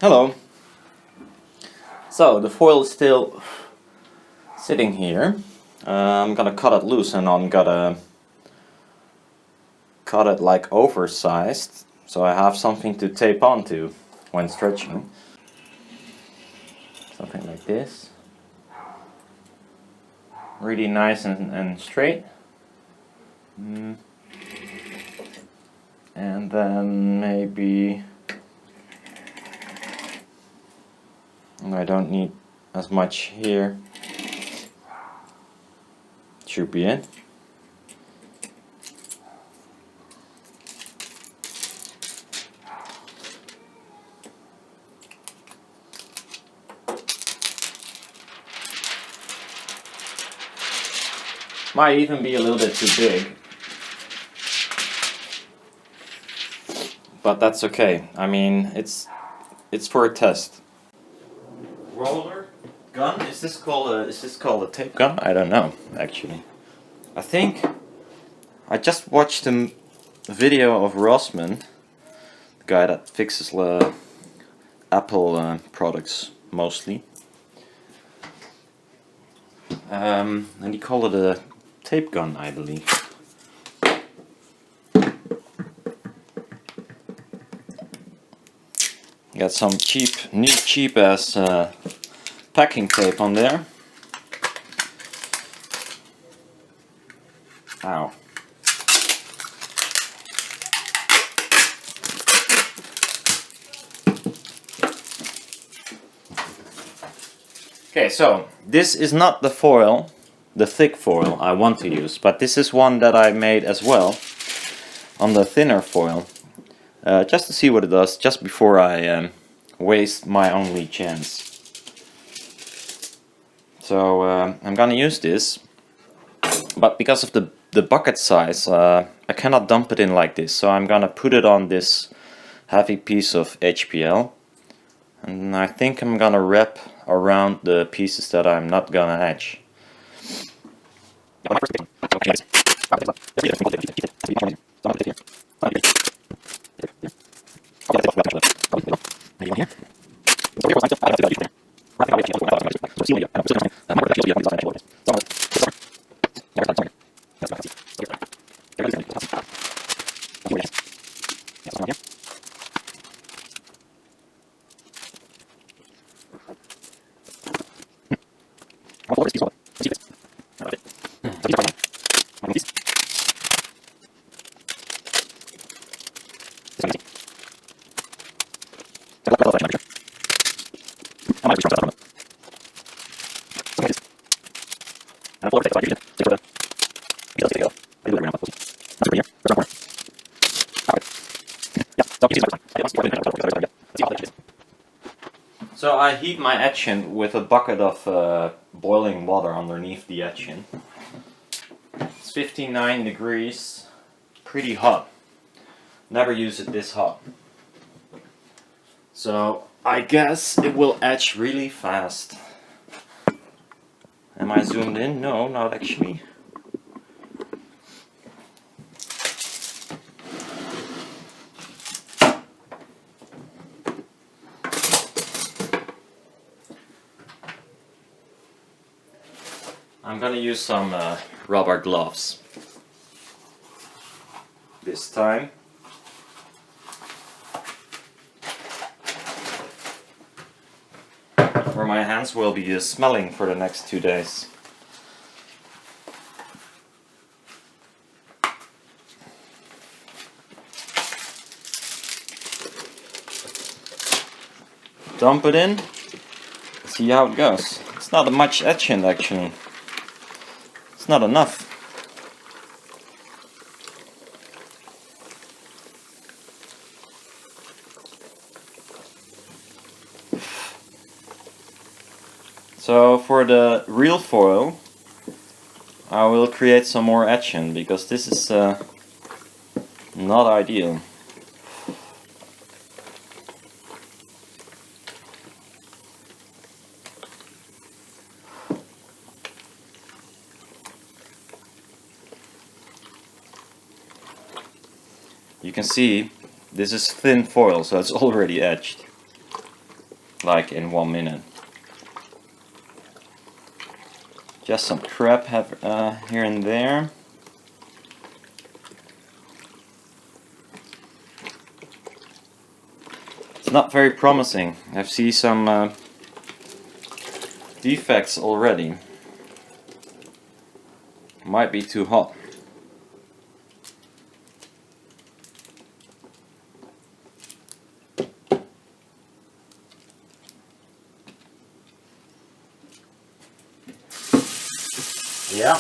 Hello. So the foil is still sitting here. I'm gonna cut it loose and I'm gonna cut it like oversized so I have something to tape onto when stretching. Something like this. Really nice and straight. And then maybe I don't need as much here. Should be it. Might even be a little bit too big. But that's okay. I mean, it's for a test. Roller gun? Is this called a tape gun? I don't know, actually. I think I just watched a video of Rossman, the guy that fixes Apple products mostly. And he called it a tape gun, I believe. Got some cheap ass packing tape on there. Ow. Okay, so this is not the foil, the thick foil I want to use, but this is one that I made as well on the thinner foil. Just to see what it does, just before I waste my only chance. So I'm gonna use this, but because of the bucket size, I cannot dump it in like this. So I'm gonna put it on this heavy piece of HPL, and I think I'm gonna wrap around the pieces that I'm not gonna etch. So I heat my etching with a bucket of boiling water underneath the etching. It's 59 degrees, pretty hot. Never use it this hot. So I guess it will etch really fast. Am I zoomed in? No, not actually. I'm gonna use some rubber gloves this time. Or my hands will be smelling for the next 2 days. Dump it in, see how it goes. It's not much etching actually. It's not enough. So for the real foil, I will create some more etching because this is not ideal. You can see this is thin foil, so it's already etched. like in 1 minute. Just some crap here and there. It's not very promising. I've seen some defects already. Might be too hot. Yeah.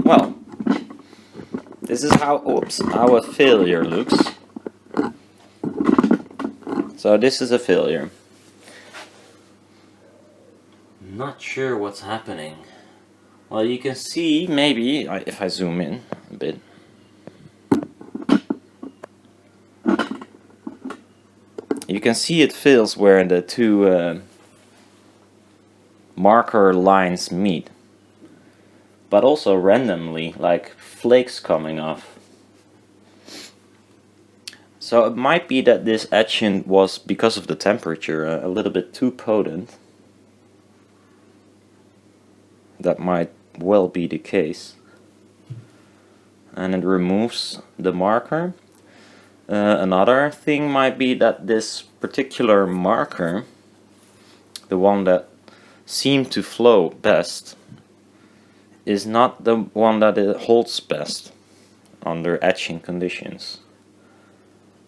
Well, this is how our failure looks. So this is a failure. Not sure what's happening. Well, you can see, maybe, if I zoom in a bit. You can see it fails where the two marker lines meet. But also randomly, like flakes coming off. So it might be that this etching was, because of the temperature, a little bit too potent. That might well be the case. And it removes the marker. Another thing might be that this particular marker, the one that seemed to flow best, is not the one that it holds best under etching conditions.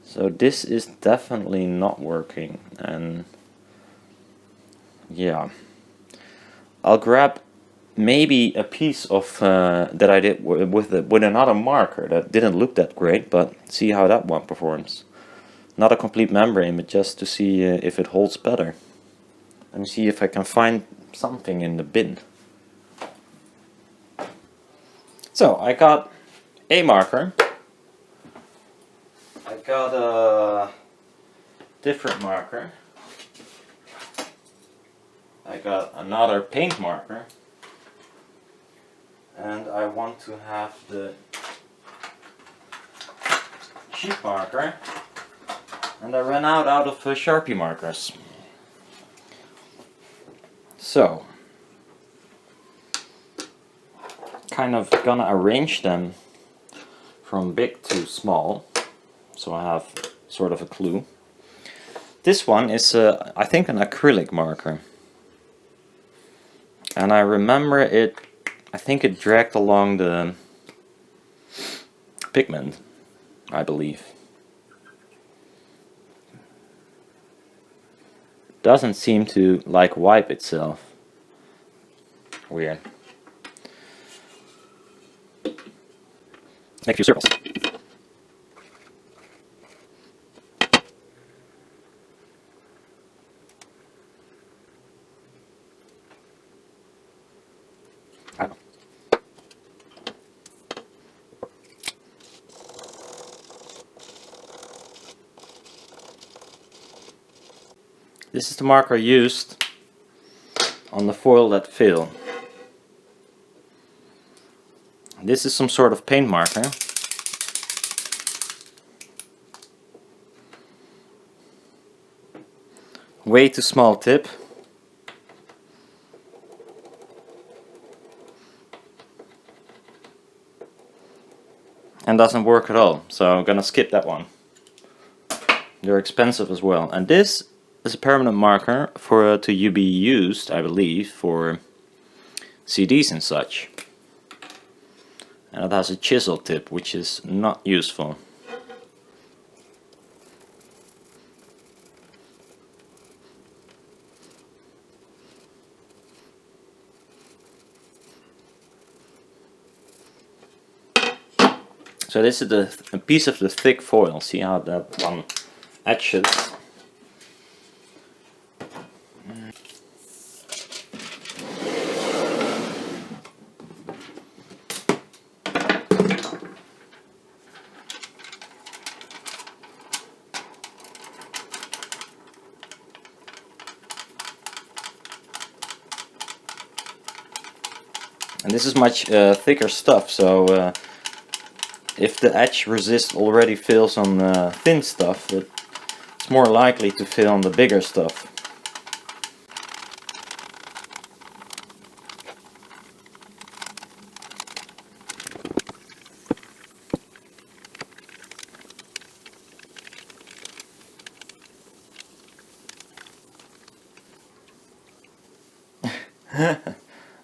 So this is definitely not working, and yeah, I'll grab maybe a piece of that I did with another marker that didn't look that great, but see how that one performs. Not a complete membrane, but just to see if it holds better, and see if I can find something in the bin. So I got a marker, I got a different marker, I got another paint marker, and I want to have the sheet marker, and I ran out of Sharpie markers. So kind of gonna arrange them from big to small, so I have sort of a clue. This one is I think an acrylic marker, and I remember it, I think it dragged along the pigment, I believe. Doesn't seem to like wipe itself. Weird. Make a few circles. I don't know. This is the marker used on the foil that failed. This is some sort of paint marker. Way too small tip. And doesn't work at all, so I'm gonna skip that one. They're expensive as well. And this is a permanent marker for to be used, I believe, for CDs and such. And it has a chisel tip, which is not useful. So this is a piece of the thick foil. See how that one etches. And this is much thicker stuff, so if the etch resist already fails on thin stuff, it's more likely to fail on the bigger stuff.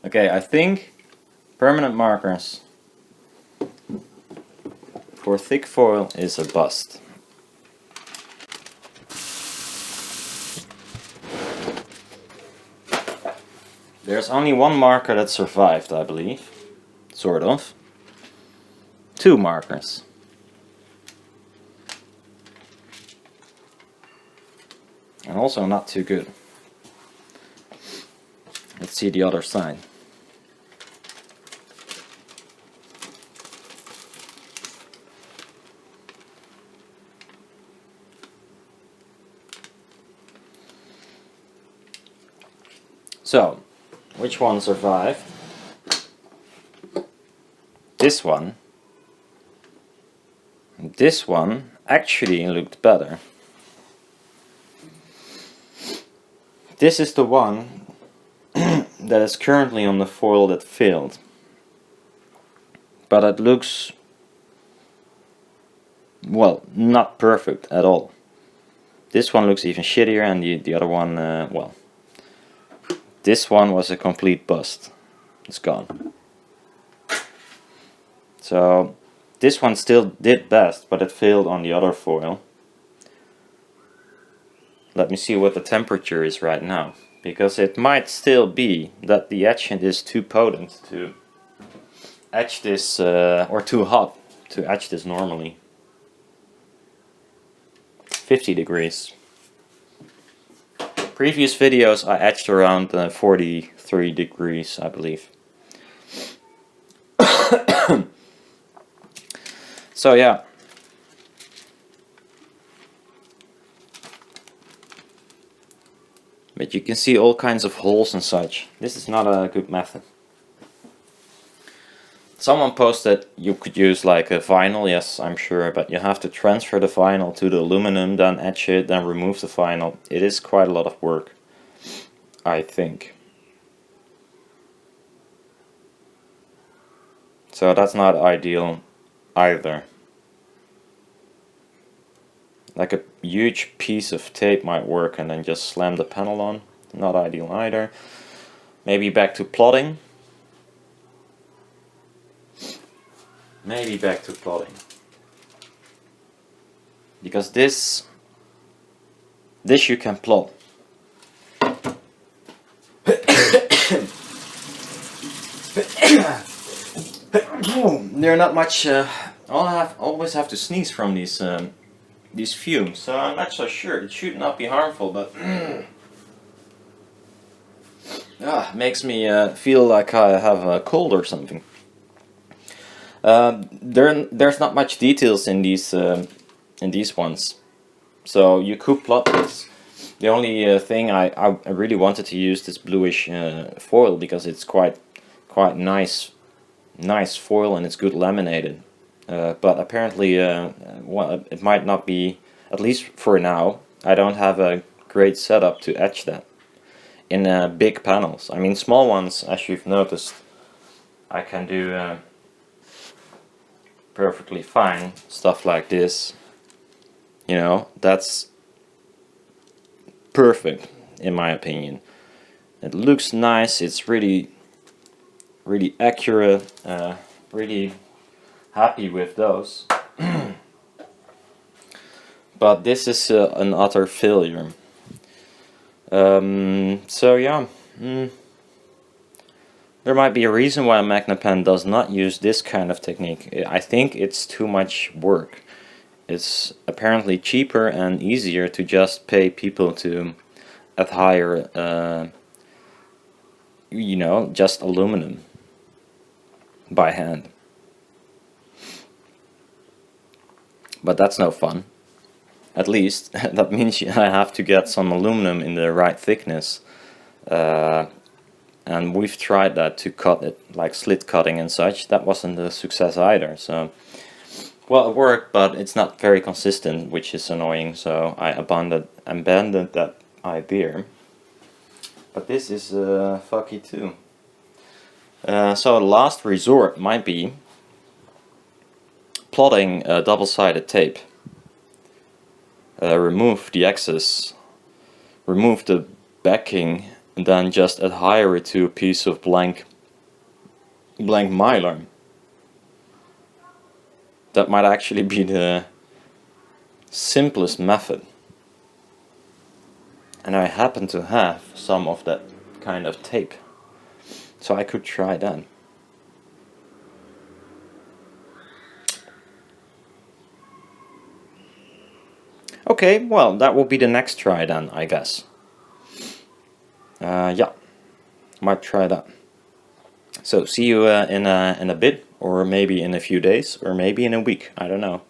Okay, I think permanent markers for thick foil is a bust. There's only one marker that survived, I believe. Sort of. 2 markers. And also not too good. Let's see the other side. So, which one survived? This one. This one actually looked better. This is the one that is currently on the foil that failed. But it looks, well, not perfect at all. This one looks even shittier, and the other one, well, this one was a complete bust. It's gone. So this one still did best, but it failed on the other foil. Let me see what the temperature is right now, because it might still be that the etchant is too potent to etch this, or too hot to etch this normally. 50 degrees. Previous videos I etched around 43 degrees, I believe. So yeah. But you can see all kinds of holes and such. This is not a good method. Someone posted you could use like a vinyl, yes, I'm sure, but you have to transfer the vinyl to the aluminum, then etch it, then remove the vinyl. It is quite a lot of work, I think. So that's not ideal either. Like a huge piece of tape might work and then just slam the panel on. Not ideal either. Maybe back to plotting. Maybe back to plotting. Because this you can plot. They're not much. I'll always have to sneeze from these fumes, so I'm not so sure. It should not be harmful, but makes me feel like I have a cold or something. There's not much details in these ones, so you could plot this. The only thing I really wanted to use this bluish foil because it's quite nice foil and it's good laminated. But apparently, well, it might not be, at least for now, I don't have a great setup to etch that in big panels. I mean, small ones, as you've noticed, I can do perfectly fine. Stuff like this, you know, that's perfect in my opinion. It looks nice, it's really accurate, really happy with those. But this is an utter failure. So yeah, There might be a reason why a Magnapen does not use this kind of technique. I think it's too much work. It's apparently cheaper and easier to just pay people to adhere, you know, just aluminum by hand. But that's no fun. At least that means I have to get some aluminum in the right thickness. And we've tried that to cut it, like slit cutting and such. That wasn't a success either. So, well, it worked, but it's not very consistent, which is annoying. So I abandoned that idea. But this is fucky too. So last resort might be plotting a double-sided tape. Remove the excess, remove the backing, and then just adhere it to a piece of blank mylar. That might actually be the simplest method. And I happen to have some of that kind of tape, so I could try that. Okay, well, that will be the next try then, I guess. Yeah, might try that. So see you in a bit, or maybe in a few days, or maybe in a week, I don't know.